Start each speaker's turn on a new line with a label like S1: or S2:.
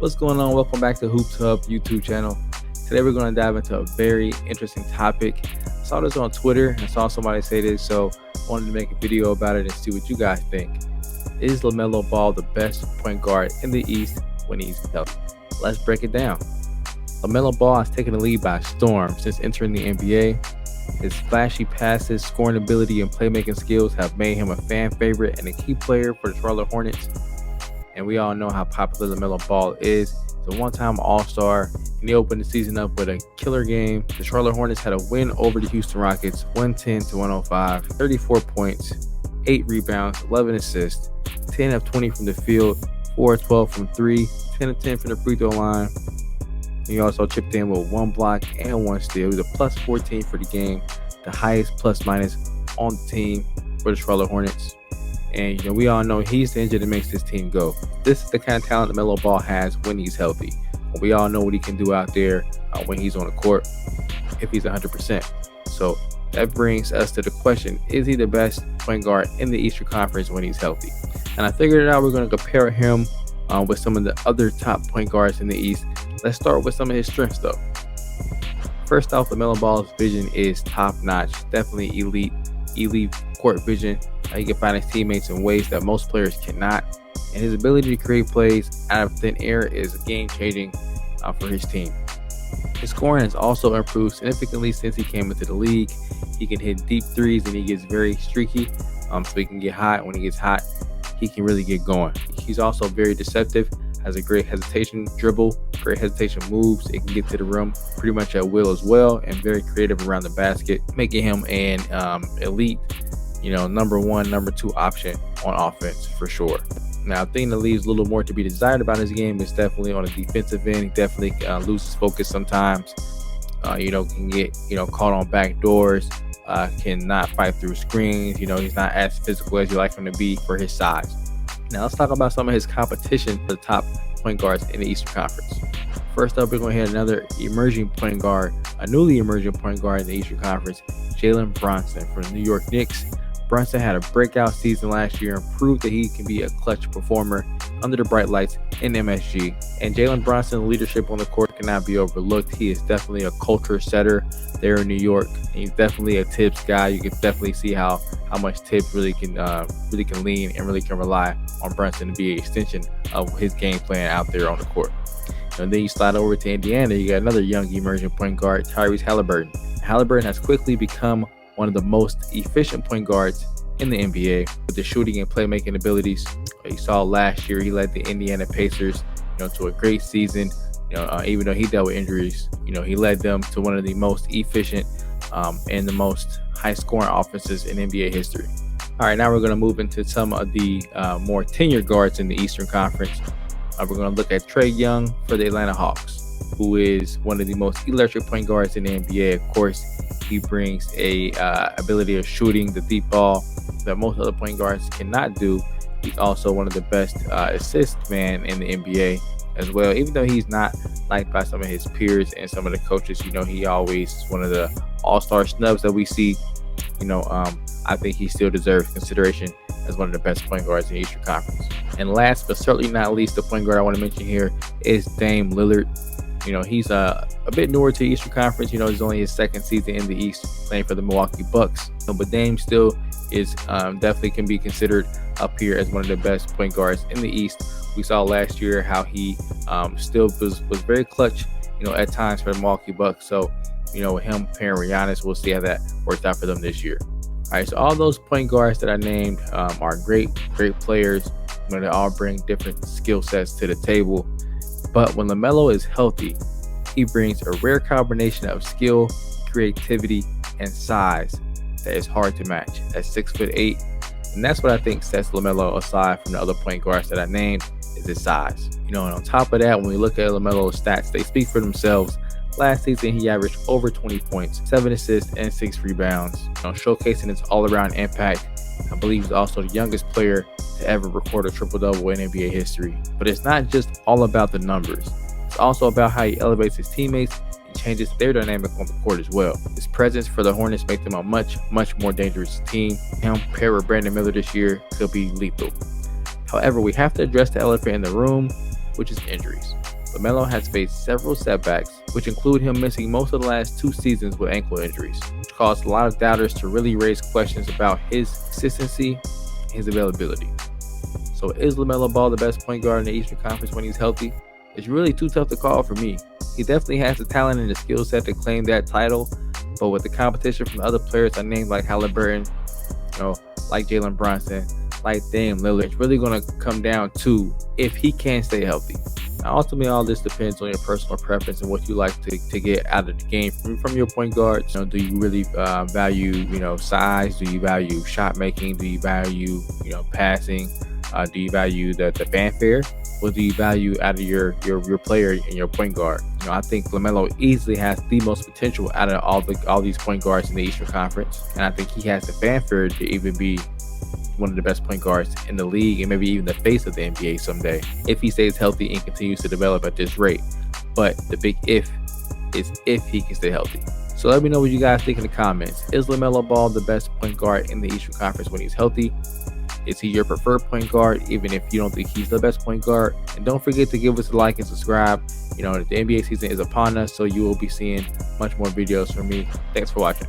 S1: What's going on? Welcome back to Hoops Hub YouTube channel. Today we're going to dive into a very interesting topic. I saw this on Twitter and I saw somebody say this, so I wanted to make a video about it and see what you guys think. Is LaMelo Ball the best point guard in the East when he's healthy? Let's break it down. LaMelo Ball has taken the lead by storm since entering the NBA. His flashy passes, scoring ability, and playmaking skills have made him a fan favorite and a key player for the Charlotte Hornets. And we all know how popular LaMelo Ball is. He's a one-time All-Star, and he opened the season up with a killer game. The Charlotte Hornets had a win over the Houston Rockets, 110-105, 34 points, 8 rebounds, 11 assists, 10 of 20 from the field, 4 of 12 from 3, 10 of 10 from the free throw line. He also chipped in with 1 block and 1 steal. He was a plus 14 for the game, the highest plus minus on the team for the Charlotte Hornets. And we all know he's the engine that makes this team go. This is the kind of talent that LaMelo Ball has when he's healthy. We all know what he can do out there when he's on the court if he's 100%. So that brings us to the question, is he the best point guard in the Eastern Conference when he's healthy? And I figured it out. We're going to compare him with some of the other top point guards in the East. Let's start with some of his strengths, though. First off, LaMelo Ball's vision is top-notch, definitely elite court vision. He can find his teammates in ways that most players cannot, and his ability to create plays out of thin air is game-changing for his team. His scoring has also improved significantly since he came into the league. He can hit deep threes, and he gets very streaky, so he can get hot. When he gets hot, he can really get going. He's also very deceptive, has a great hesitation dribble, great hesitation moves. It can get to the rim pretty much at will as well, and very creative around the basket, making him an elite, number 1, number 2 option on offense for sure. Now, a thing that leaves a little more to be desired about his game is definitely on the defensive end. He definitely loses focus sometimes. Can get caught on back doors. Cannot fight through screens. He's not as physical as you like him to be for his size. Now, let's talk about some of his competition for the top point guards in the Eastern Conference. First up, we're going to hit another emerging point guard, a newly emerging point guard in the Eastern Conference, Jalen Brunson from the New York Knicks. Brunson had a breakout season last year and proved that he can be a clutch performer under the bright lights in MSG. And Jalen Brunson's leadership on the court cannot be overlooked. He is definitely a culture setter there in New York. And he's definitely a Tibbs guy. You can definitely see how much Tibbs really can lean and really can rely on Brunson to be an extension of his game plan out there on the court. And then you slide over to Indiana. You got another young emerging point guard, Tyrese Halliburton. Halliburton has quickly become one of the most efficient point guards in the NBA with the shooting and playmaking abilities. You saw last year he led the Indiana Pacers, to a great season. Even though he dealt with injuries, he led them to one of the most efficient and the most high-scoring offenses in NBA history. All right, now we're going to move into some of the more tenured guards in the Eastern Conference. We're going to look at Trae Young for the Atlanta Hawks, who is one of the most electric point guards in the NBA. Of course, he brings a ability of shooting the deep ball that most other point guards cannot do. He's also one of the best assist man in the NBA as well. Even though he's not liked by some of his peers and some of the coaches, he always is one of the all-star snubs that we see. I think he still deserves consideration as one of the best point guards in the Eastern Conference. And last but certainly not least, the point guard I want to mention here is Dame Lillard. He's a bit newer to the Eastern Conference. He's only his second season in the East playing for the Milwaukee Bucks. But Dame still is definitely can be considered up here as one of the best point guards in the East. We saw last year how he still was very clutch, at times for the Milwaukee Bucks. So, with him pairing with Giannis, we'll see how that works out for them this year. All right, so all those point guards that I named are great players. They all bring different skill sets to the table. But when LaMelo is healthy, he brings a rare combination of skill, creativity, and size that is hard to match. At 6'8", and that's what I think sets LaMelo aside from the other point guards that I named, is his size. And on top of that, when we look at LaMelo's stats, they speak for themselves. Last season, he averaged over 20 points, 7 assists, and 6 rebounds, showcasing his all-around impact. I believe he's also the youngest player to ever record a triple-double in NBA history. But it's not just all about the numbers. It's also about how he elevates his teammates and changes their dynamic on the court as well. His presence for the Hornets makes them a much more dangerous team. Him paired with Brandon Miller this year could be lethal. However, we have to address the elephant in the room, which is injuries. LaMelo has faced several setbacks, which include him missing most of the last 2 seasons with ankle injuries, which caused a lot of doubters to really raise questions about his consistency and his availability. So is LaMelo Ball the best point guard in the Eastern Conference when he's healthy? It's really too tough to call for me. He definitely has the talent and the skill set to claim that title, but with the competition from other players I named like Halliburton, like Jalen Brunson, like Dame Lillard, it's really going to come down to if he can stay healthy. Now, ultimately, all this depends on your personal preference and what you like to get out of the game from your point guards. Do you really value size? Do you value shot making? Do you value passing? Do you value the fanfare? What do you value out of your player and your point guard? I think LaMelo easily has the most potential out of all these point guards in the Eastern Conference, and I think he has the fanfare to even be one of the best point guards in the league and maybe even the face of the NBA someday if he stays healthy and continues to develop at this rate. But the big if is if he can stay healthy. So let me know what you guys think in the comments. Is LaMelo Ball the best point guard in the Eastern Conference when he's healthy? Is he your preferred point guard, even if you don't think he's the best point guard? And don't forget to give us a like and subscribe. The NBA season is upon us, so you will be seeing much more videos from me. Thanks for watching.